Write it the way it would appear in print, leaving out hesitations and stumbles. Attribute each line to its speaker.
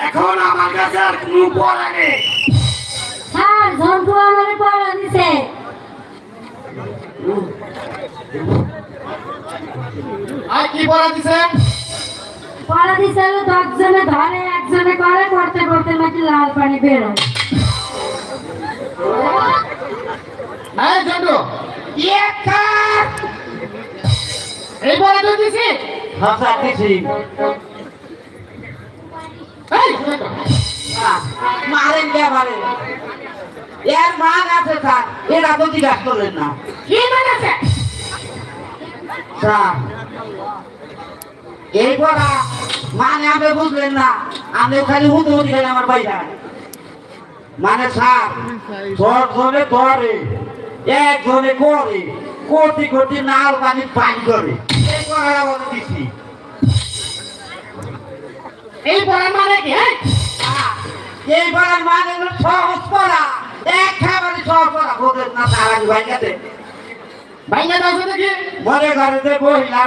Speaker 1: এখন আমার কাছে আর কোনো পড়া নেই।
Speaker 2: স্যার ঝন্টু আমারে পড়া দিছে।
Speaker 3: আর কি পড়া দিছে?
Speaker 2: পড়া দিছে হলো 10 জনে ধরে একজনে করে করতে করতে নাকি লাল পানি বের হয়।
Speaker 3: এই জন্টু এই পড়া তো দিছি।
Speaker 1: হ্যাঁ স্যার দিছি।
Speaker 3: এই
Speaker 1: মারেন কে মারে? এর মান আছে স্যার, এটা তো জিজ্ঞাসা করলেন না।
Speaker 3: কি মানে আছে?
Speaker 1: স্যার এই পড়া মানে আপনি বুঝলেন না, আপনি খালি হুতে হুতে গেলে আমার বাইরা মানে স্যার ধর ধরে ধরে একজনে করে কোটি কোটি নাল পানি পানি করে এই পড়াটা বলে দিচ্ছি।
Speaker 3: এই পড়া মানে কি?
Speaker 1: এই পড়ার মানে হলো সহজ পড়া, একেবারে সহজ পড়া। বুঝলেন না স্যার, আমি ভাইয়াতে
Speaker 3: ভাইয়া দাও দেখি।
Speaker 1: মনে করে যে মহিলারা